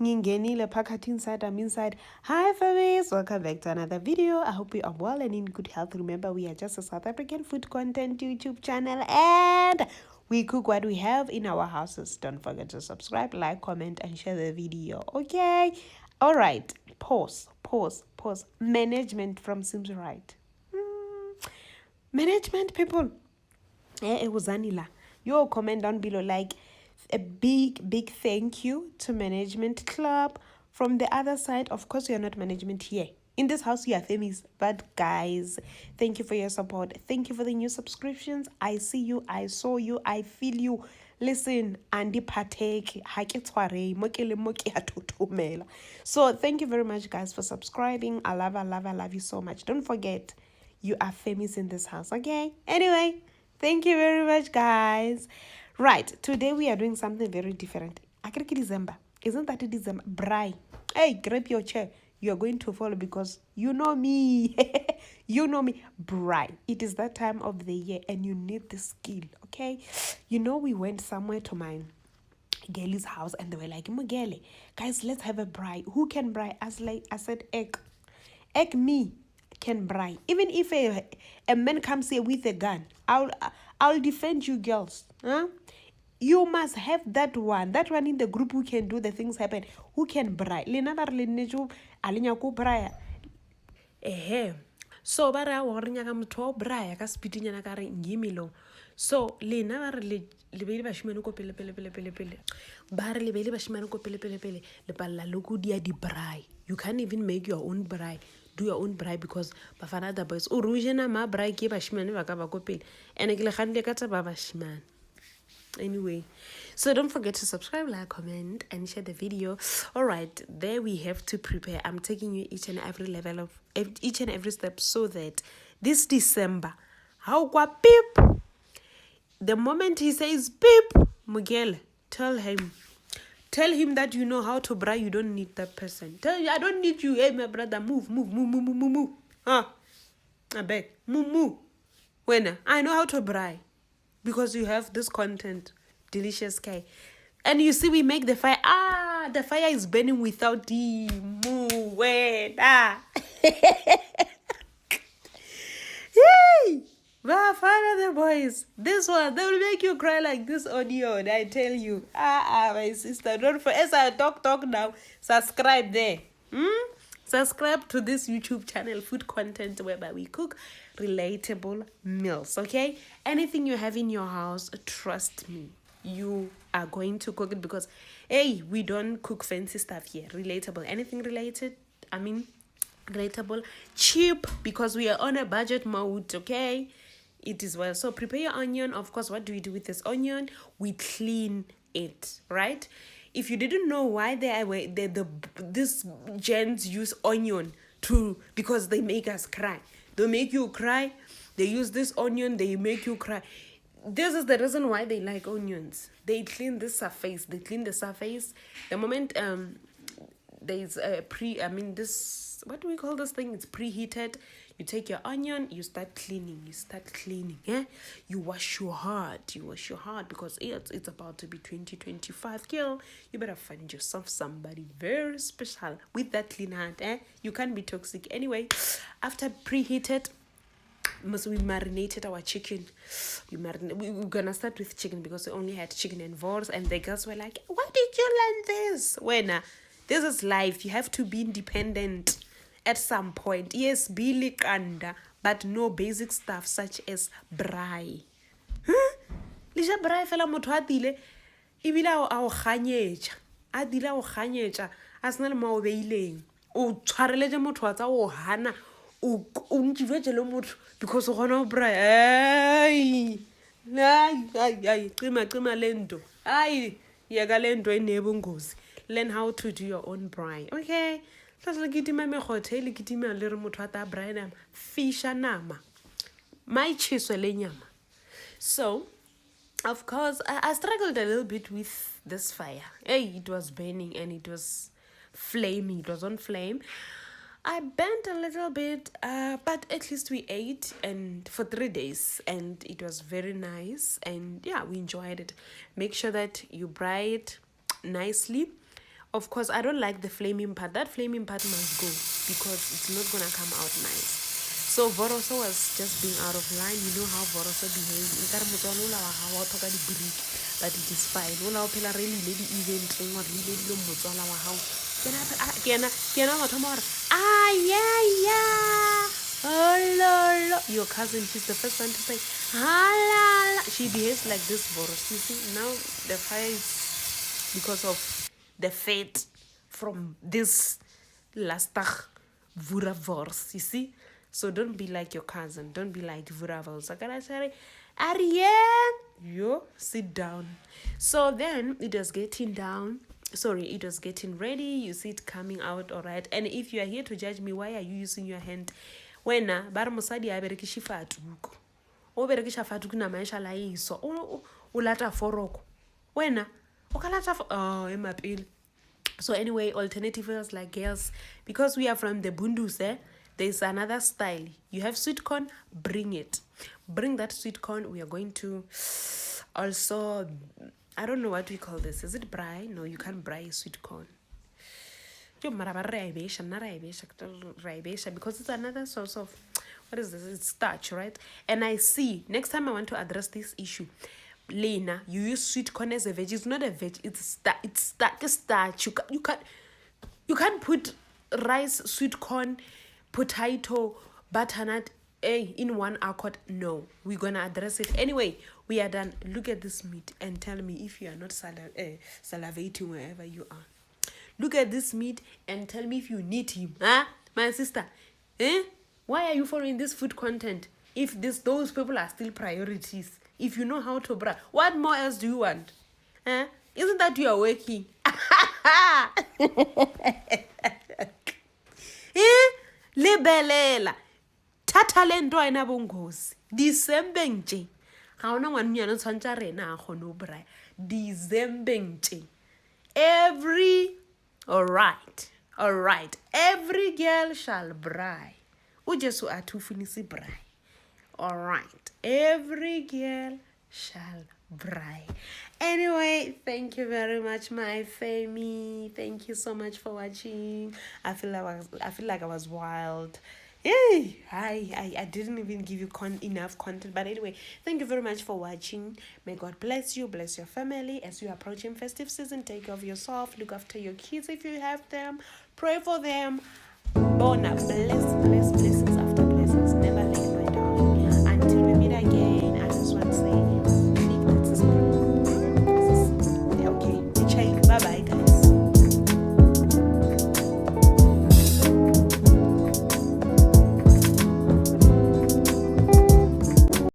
Ngingenile phakathi inside, I'm inside. Hi famies, welcome back to another video. I hope you are well and in good health. Remember, we are just a South African food content YouTube channel and we cook what we have in our houses. Don't forget to subscribe, like, comment, and share the video. Okay? All right. Pause. Management from Seems Right. Management people. It was Anila. Your comment down below, like a big thank you to Management Club. From the other side, of course, you're not management here. In this house, you are famies. But guys, thank you for your support. Thank you for the new subscriptions. I see you. I saw you. I feel you. Listen, Andy partake. So thank you very much, guys, for subscribing. I love you so much. Don't forget, you are famous in this house, okay? Anyway, thank you very much, guys. Right, today we are doing something very different. Akriki December. Isn't that a December? Braai. Hey, grab your chair. You're going to follow because you know me. You know me. Braai. It is that time of the year and you need the skill, okay? You know, we went somewhere to mine. Gelly's house and they were like, Mugele, guys, let's have a braai. Who can braai? I said, egg me can braai. Even if a man comes here with a gun, I'll defend you girls. Huh? You must have that one in the group who can do the things happen, who can braai. So ba re wa re nyaka motho wa braai ka speedinyana ka re ngimilo. So lena ba re le be le bashimane ko pele ba re le be le bashimane ko pele le palla le go dia di braai. You can't even make your own braai. Do your own braai because bafana the boys o rujena ma braai ke bashimane ba ka ba ko pele ene ke le ganle ka tsa ba bashimane. Anyway, so don't forget to subscribe, like, comment, and share the video. All right, there we have to prepare. I'm taking you each and every step so that this December, how beep, the moment he says beep, Miguel, tell him that you know how to braai. You don't need that person. Tell you I don't need you. Hey, my brother, move. Huh? I beg, move. When I know how to braai. Because you have this content, delicious K. And you see, we make the fire. The fire is burning without the move. Yay! Father, the boys. This one, they will make you cry like this audio. I tell you. My sister. Don't forget. As I talk now, subscribe there. Subscribe to this YouTube channel, food content, whereby we cook relatable meals, okay? Anything you have in your house, trust me, you are going to cook it because, hey, we don't cook fancy stuff here. Relatable. Anything related, relatable, cheap, because we are on a budget mode, okay? It is well. So prepare your onion. Of course, what do we do with this onion? We clean it, right? If you didn't know why this gents use onion because they make us cry. They make you cry. They use this onion. They make you cry. This is the reason why they like onions. They clean the surface. The moment there's what do we call this thing? It's preheated. You take your onion, you start cleaning. Yeah, you wash your heart because it's about to be 2025. Girl, you better find yourself somebody very special with that clean heart. You can't be toxic. Anyway, after preheated, we marinated our chicken. We're gonna start with chicken because we only had chicken and vors, and the girls were like, "Why did you learn this?" When this is life, you have to be independent. At some point, yes, be liqanda, but no basic stuff such as braai. Lisha braai fela motho a dile ibile a o ganyetsa a dile o ganyetsa a sena le mo beileng o tshwareletse motho wa tsa o hana o ntjivetse le motho because o gona o braai ai cima lento ai yeka lento enebungozi. Learn how to do your own braai, okay? Fish nama. So, of course, I struggled a little bit with this fire. Hey, it was burning and it was flaming. It was on flame. I bent a little bit, but at least we ate and for 3 days, and it was very nice. And yeah, we enjoyed it. Make sure that you braai it nicely. Of course, I don't like the flaming part. That flaming part must go because it's not gonna come out nice. So Voroso was just being out of line. You know how Voroso behaves. But it is fine. Really lady event or really yeah. Oh la. Your cousin, she's the first one to say la. She behaves like this, Boros. You see, now the fire is because of the fate from this lastag vuravors, you see. So don't be like your cousin. Don't be like vuravors. Ariel, yo, sit down. So then it was getting down. Sorry, it was getting ready. You see it coming out, all right. And if you are here to judge me, why are you using your hand? Wena bar mosadi a berekisha fatuko. O berekisha fatuko na maisha la iso. O lata foroko. Wena o kalata oh emapil. So anyway, alternative was like girls, because we are from the Bundus, there's another style. You have sweet corn, bring it. Bring that sweet corn. We are going to also, I don't know what we call this. Is it braai? No, you can't braai sweet corn. Because it's another source of, what is this? It's starch, right? And I see, next time I want to address this issue, Lena, you use sweet corn as a veg. It's not a veg. It's starch. You can't put rice, sweet corn, potato, butternut, in one accord. No, we're gonna address it anyway. We are done. Look at this meat and tell me if you are not salivating wherever you are. Look at this meat and tell me if you need him, my sister. Why are you following this food content if those people are still priorities? If you know how to braai, what more else do you want? Isn't that you are working? Lebelela thatha le nto ena bongozi December nje ga ona ngwana mnyana tshwantsa rena a gone o braai December nje all right, every girl shall braai ujesu athufunisi braai. All right, every girl shall braai. Anyway, thank you very much, my family. Thank you so much for watching. I feel like I was wild. Yay! I didn't even give you enough content, but anyway, thank you very much for watching. May God bless you, bless your family as you approaching festive season. Take care of yourself, look after your kids if you have them, pray for them. Bona, bless.